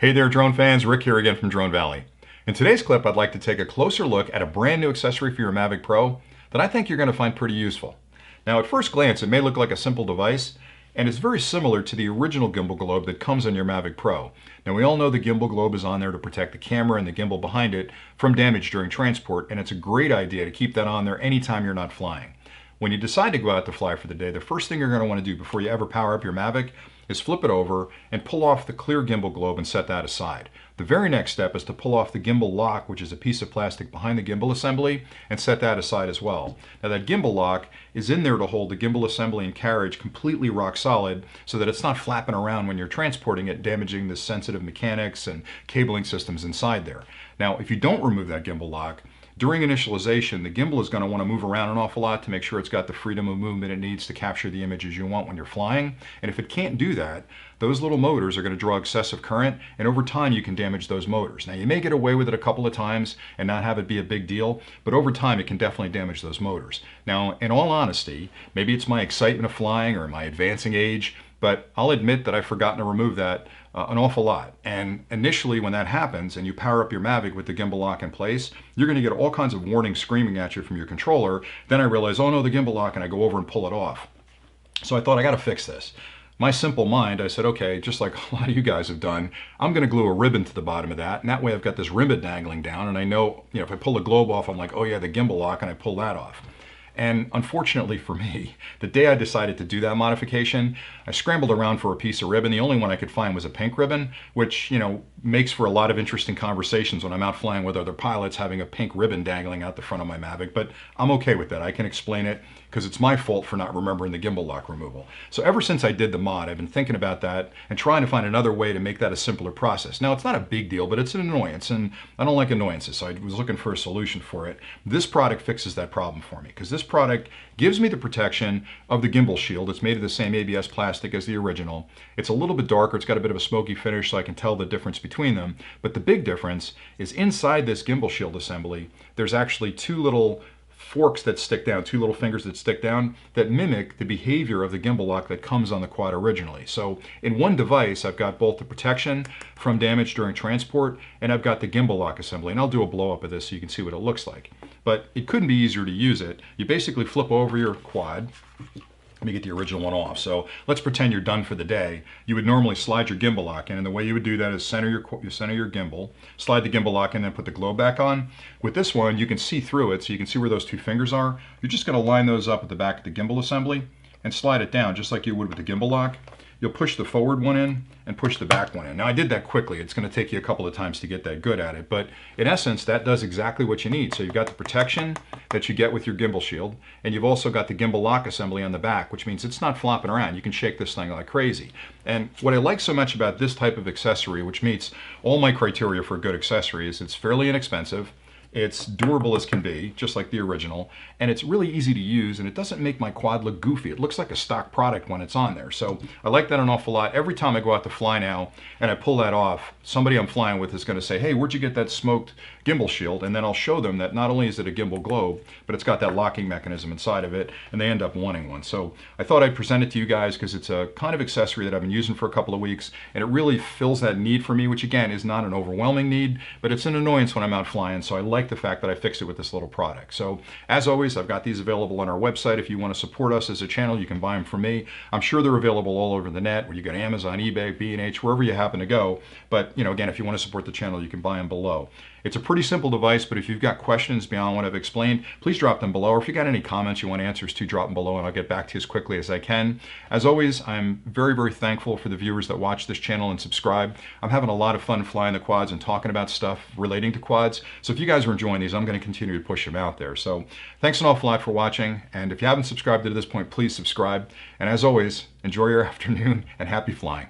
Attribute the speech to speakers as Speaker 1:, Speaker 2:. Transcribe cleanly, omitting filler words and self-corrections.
Speaker 1: Hey there drone fans, Rick here again from Drone Valley. In today's clip I'd like to take a closer look at a brand new accessory for your Mavic Pro that I think you're going to find pretty useful. Now at first glance it may look like a simple device and it's very similar to the original Gimbal Globe that comes on your Mavic Pro. Now we all know the Gimbal Globe is on there to protect the camera and the gimbal behind it from damage during transport, and it's a great idea to keep that on there anytime you're not flying. When you decide to go out to fly for the day, the first thing you're going to want to do before you ever power up your Mavic is flip it over and pull off the clear Gimbal Globe and set that aside. The very next step is to pull off the Gimbal Lock, which is a piece of plastic behind the gimbal assembly, and set that aside as well. Now that Gimbal Lock is in there to hold the gimbal assembly and carriage completely rock solid so that it's not flapping around when you're transporting it, damaging the sensitive mechanics and cabling systems inside there. Now if you don't remove that Gimbal Lock, during initialization, the gimbal is going to want to move around an awful lot to make sure it's got the freedom of movement it needs to capture the images you want when you're flying. And if it can't do that, those little motors are going to draw excessive current, and over time you can damage those motors. Now you may get away with it a couple of times and not have it be a big deal, but over time it can definitely damage those motors. Now in all honesty, maybe it's my excitement of flying or my advancing age, but I'll admit that I've forgotten to remove that an awful lot. And initially when that happens and you power up your Mavic with the Gimbal Lock in place, you're going to get all kinds of warnings screaming at you from your controller. Then I realize, oh no, the Gimbal Lock, and I go over and pull it off. So I thought, I got to fix this. My simple mind, I said, okay, just like a lot of you guys have done, I'm going to glue a ribbon to the bottom of that, and that way I've got this ribbon dangling down, and I know, if I pull the globe off, I'm like, oh yeah, the Gimbal Lock, and I pull that off. And unfortunately for me, the day I decided to do that modification, I scrambled around for a piece of ribbon. The only one I could find was a pink ribbon, which, makes for a lot of interesting conversations when I'm out flying with other pilots having a pink ribbon dangling out the front of my Mavic, but I'm okay with that. I can explain it because it's my fault for not remembering the Gimbal Lock removal. So ever since I did the mod, I've been thinking about that and trying to find another way to make that a simpler process. Now, it's not a big deal, but it's an annoyance, and I don't like annoyances, so I was looking for a solution for it. This product fixes that problem for me because this product gives me the protection of the gimbal shield. It's made of the same ABS plastic as the original. It's a little bit darker. It's got a bit of a smoky finish, so I can tell the difference between them. But the big difference is inside this gimbal shield assembly, there's actually two little forks that stick down, two little fingers that stick down that mimic the behavior of the Gimbal Lock that comes on the quad originally. So in one device, I've got both the protection from damage during transport and I've got the Gimbal Lock assembly. And I'll do a blow up of this so you can see what it looks like. But it couldn't be easier to use it. You basically flip over your quad. Let me get the original one off. So let's pretend you're done for the day. You would normally slide your Gimbal Lock in, and the way you would do that is center your gimbal, slide the Gimbal Lock in, and then put the globe back on. With this one, you can see through it, so you can see where those two fingers are. You're just going to line those up at the back of the gimbal assembly and slide it down just like you would with the Gimbal Lock. You'll push the forward one in and push the back one in. Now I did that quickly. It's going to take you a couple of times to get that good at it, but in essence that does exactly what you need. So you've got the protection that you get with your gimbal shield, and you've also got the Gimbal Lock assembly on the back, which means it's not flopping around. You can shake this thing like crazy. And what I like so much about this type of accessory, which meets all my criteria for a good accessory, is it's fairly inexpensive. It's durable as can be, just like the original, and it's really easy to use, and it doesn't make my quad look goofy. It looks like a stock product when it's on there. So I like that an awful lot. Every time I go out to fly now and I pull that off, somebody I'm flying with is going to say, hey, where'd you get that smoked gimbal shield? And then I'll show them that not only is it a Gimbal Globe, but it's got that locking mechanism inside of it, and they end up wanting one. So I thought I'd present it to you guys because it's a kind of accessory that I've been using for a couple of weeks, and it really fills that need for me, which again is not an overwhelming need, but it's an annoyance when I'm out flying. So I like the fact that I fixed it with this little product. So as always, I've got these available on our website. If you want to support us as a channel, you can buy them from me. I'm sure they're available all over the net, where you got Amazon, eBay, B&H, wherever you happen to go. But again, if you want to support the channel, you can buy them below. It's a pretty simple device, but if you've got questions beyond what I've explained, please drop them below. Or if you got any comments you want answers to, drop them below and I'll get back to you as quickly as I can. As always, I'm very, very thankful for the viewers that watch this channel and subscribe. I'm having a lot of fun flying the quads and talking about stuff relating to quads. So if you guys are enjoying these, I'm going to continue to push them out there. So thanks an awful lot for watching. And if you haven't subscribed to this point, please subscribe. And as always, enjoy your afternoon and happy flying.